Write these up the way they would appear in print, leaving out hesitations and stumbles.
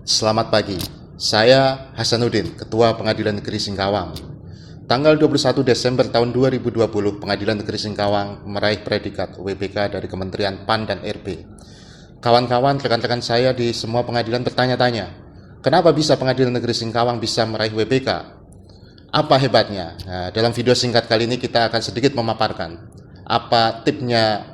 Selamat pagi, saya Hasanuddin, Ketua Pengadilan Negeri Singkawang. Tanggal 21 Desember tahun 2020, Pengadilan Negeri Singkawang meraih predikat WBK dari Kementerian PAN dan RB. Kawan-kawan, rekan-rekan saya di semua pengadilan bertanya-tanya, kenapa bisa Pengadilan Negeri Singkawang bisa meraih WBK? Apa hebatnya? Nah, dalam video singkat kali ini kita akan sedikit memaparkan apa tipnya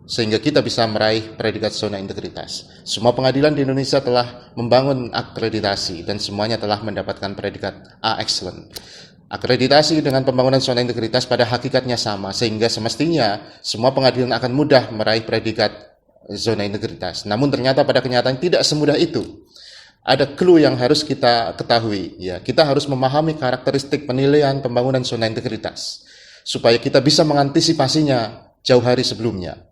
sehingga kita bisa meraih predikat zona integritas. Semua pengadilan di Indonesia telah membangun akreditasi dan semuanya telah mendapatkan predikat A Excellent. Akreditasi dengan pembangunan zona integritas pada hakikatnya sama, sehingga semestinya semua pengadilan akan mudah meraih predikat zona integritas. Namun ternyata pada kenyataan tidak semudah itu. Ada clue yang harus kita ketahui, ya. Kita harus memahami karakteristik penilaian pembangunan zona integritas supaya kita bisa mengantisipasinya jauh hari sebelumnya.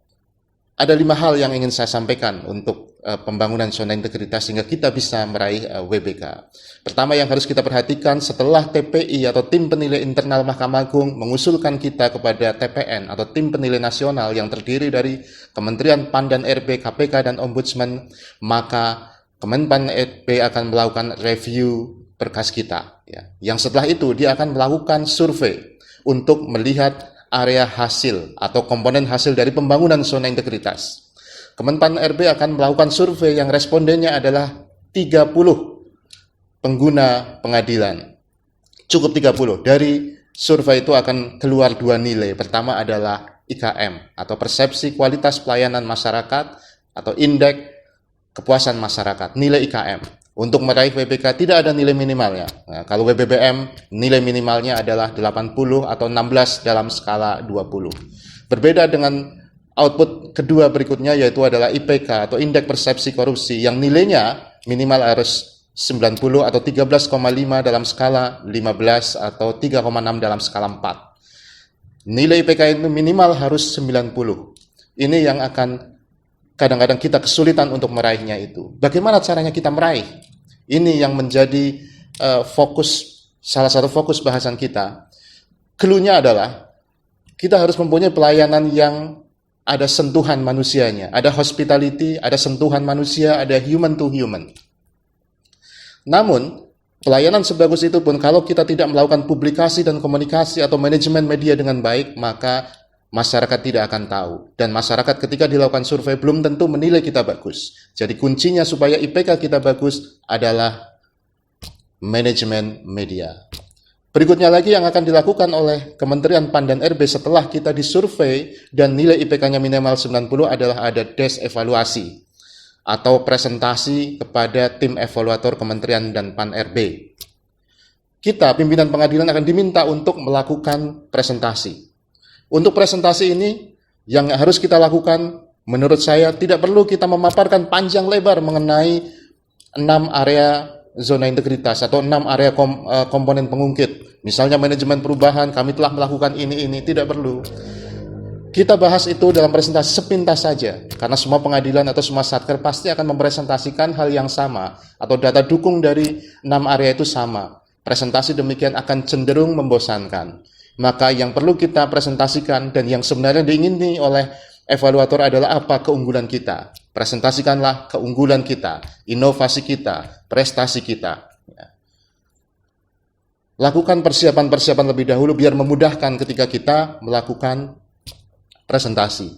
Ada 5 hal yang ingin saya sampaikan untuk pembangunan zona integritas sehingga kita bisa meraih WBK. Pertama yang harus kita perhatikan, setelah TPI atau tim penilai internal Mahkamah Agung mengusulkan kita kepada TPN atau tim penilai nasional yang terdiri dari Kementerian PAN dan RB, KPK dan Ombudsman, maka Kemenpan RB akan melakukan review berkas kita. Ya. Yang setelah itu dia akan melakukan survei untuk melihat area hasil atau komponen hasil dari pembangunan zona integritas. Kemenpan RB akan melakukan survei yang respondennya adalah 30 pengguna pengadilan. Cukup 30. Dari survei itu akan keluar 2 nilai. Pertama adalah IKM atau persepsi kualitas pelayanan masyarakat atau indeks kepuasan masyarakat, nilai IKM. Untuk meraih WBK tidak ada nilai minimalnya. Nah, kalau WBBM nilai minimalnya adalah 80 atau 16 dalam skala 20. Berbeda dengan output kedua berikutnya yaitu adalah IPK atau indeks persepsi korupsi yang nilainya minimal harus 90 atau 13,5 dalam skala 15 atau 3,6 dalam skala 4. Nilai IPK itu minimal harus 90. Ini yang akan kadang-kadang kita kesulitan untuk meraihnya itu. Bagaimana caranya kita meraih? Ini yang menjadi salah satu fokus bahasan kita. Clue-nya adalah kita harus mempunyai pelayanan yang ada sentuhan manusianya, ada hospitality, ada sentuhan manusia, ada human to human. Namun, pelayanan sebagus itu pun kalau kita tidak melakukan publikasi dan komunikasi atau manajemen media dengan baik, maka masyarakat tidak akan tahu. Dan masyarakat ketika dilakukan survei belum tentu menilai kita bagus. Jadi kuncinya supaya IPK kita bagus adalah manajemen media. Berikutnya lagi yang akan dilakukan oleh Kementerian PAN dan RB setelah kita disurvei dan nilai IPK-nya minimal 90 adalah ada desk evaluasi atau presentasi kepada tim evaluator Kementerian dan PAN RB. Kita, pimpinan pengadilan akan diminta untuk melakukan presentasi. Untuk presentasi ini yang harus kita lakukan, menurut saya tidak perlu kita memaparkan panjang lebar mengenai 6 area zona integritas atau 6 area komponen pengungkit. Misalnya manajemen perubahan, kami telah melakukan ini, tidak perlu. Kita bahas itu dalam presentasi sepintas saja, karena semua pengadilan atau semua satker pasti akan mempresentasikan hal yang sama atau data dukung dari 6 area itu sama. Presentasi demikian akan cenderung membosankan. Maka yang perlu kita presentasikan dan yang sebenarnya diingini oleh evaluator adalah apa keunggulan kita. Presentasikanlah keunggulan kita, inovasi kita, prestasi kita. Lakukan persiapan-persiapan lebih dahulu biar memudahkan ketika kita melakukan presentasi.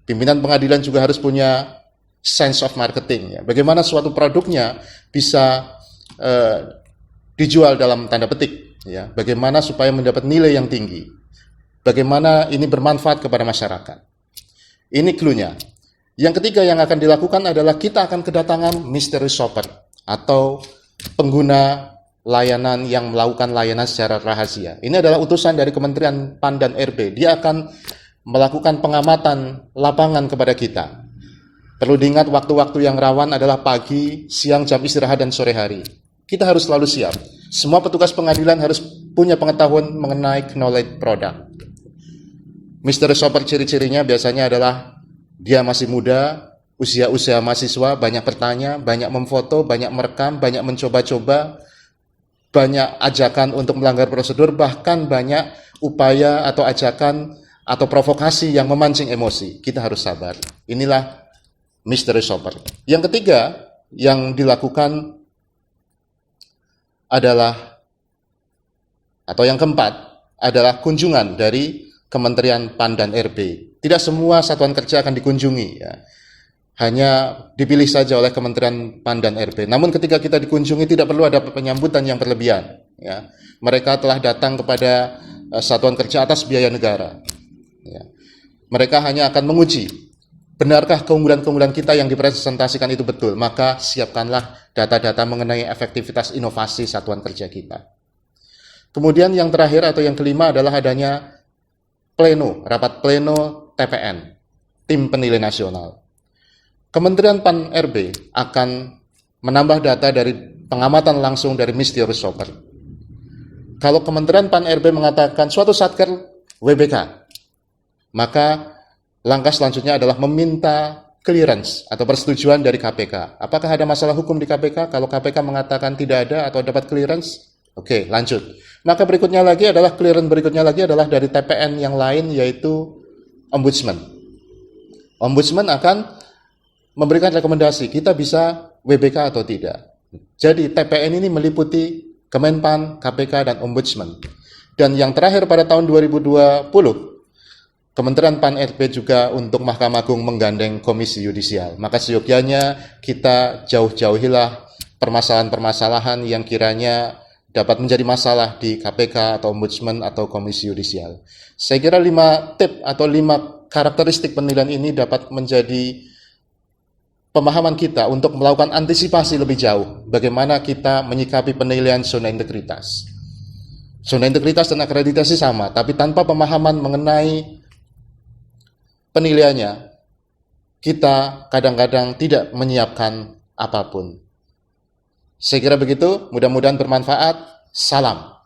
Pimpinan pengadilan juga harus punya sense of marketing. Bagaimana suatu produknya bisa dijual dalam tanda petik. Bagaimana supaya mendapat nilai yang tinggi. Bagaimana ini bermanfaat kepada masyarakat. Ini clue-nya. Yang ketiga yang akan dilakukan adalah kita akan kedatangan mystery shopper atau pengguna layanan yang melakukan layanan secara rahasia. Ini adalah utusan dari Kementerian PAN dan RB. Dia akan melakukan pengamatan lapangan kepada kita. Perlu diingat waktu-waktu yang rawan adalah pagi, siang, jam istirahat, dan sore hari. Kita harus selalu siap. Semua petugas pengadilan harus punya pengetahuan mengenai knowledge product. Mystery shopper ciri-cirinya biasanya adalah dia masih muda, usia mahasiswa, banyak bertanya, banyak memfoto, banyak merekam, banyak mencoba-coba, banyak ajakan untuk melanggar prosedur, bahkan banyak upaya atau ajakan atau provokasi yang memancing emosi. Kita harus sabar. Inilah mystery shopper. Yang ketiga, yang dilakukan adalah, atau yang keempat adalah kunjungan dari Kementerian PAN dan RB. Tidak semua satuan kerja akan dikunjungi, ya. Hanya dipilih saja oleh Kementerian PAN dan RB. Namun ketika kita dikunjungi tidak perlu ada penyambutan yang berlebihan, ya. Mereka telah datang kepada satuan kerja atas biaya negara, ya. Mereka hanya akan menguji, benarkah keunggulan-keunggulan kita yang dipresentasikan itu betul, maka siapkanlah data-data mengenai efektivitas inovasi satuan kerja kita. Kemudian yang terakhir atau yang kelima adalah adanya rapat pleno TPN, Tim Penilai Nasional. Kementerian PAN RB akan menambah data dari pengamatan langsung dari Mysterious Shopper. Kalau Kementerian PAN RB mengatakan suatu satker WBK, maka langkah selanjutnya adalah meminta clearance atau persetujuan dari KPK. Apakah ada masalah hukum di KPK? Kalau KPK mengatakan tidak ada atau dapat clearance, oke, lanjut. Maka berikutnya lagi adalah clearance berikutnya lagi adalah dari TPN yang lain, yaitu Ombudsman. Ombudsman akan memberikan rekomendasi, kita bisa WBK atau tidak. Jadi TPN ini meliputi Kemenpan, KPK, dan Ombudsman. Dan yang terakhir pada tahun 2020, Kementerian PAN RB juga untuk Mahkamah Agung menggandeng Komisi Yudisial. Maka seyogyanya kita jauh-jauhilah permasalahan-permasalahan yang kiranya dapat menjadi masalah di KPK atau Ombudsman atau Komisi Yudisial. Saya kira 5 tip atau 5 karakteristik penilaian ini dapat menjadi pemahaman kita untuk melakukan antisipasi lebih jauh bagaimana kita menyikapi penilaian zona integritas. Zona integritas dan akreditasi sama, tapi tanpa pemahaman mengenai penilaiannya, kita kadang-kadang tidak menyiapkan apapun. Saya kira begitu, mudah-mudahan bermanfaat. Salam.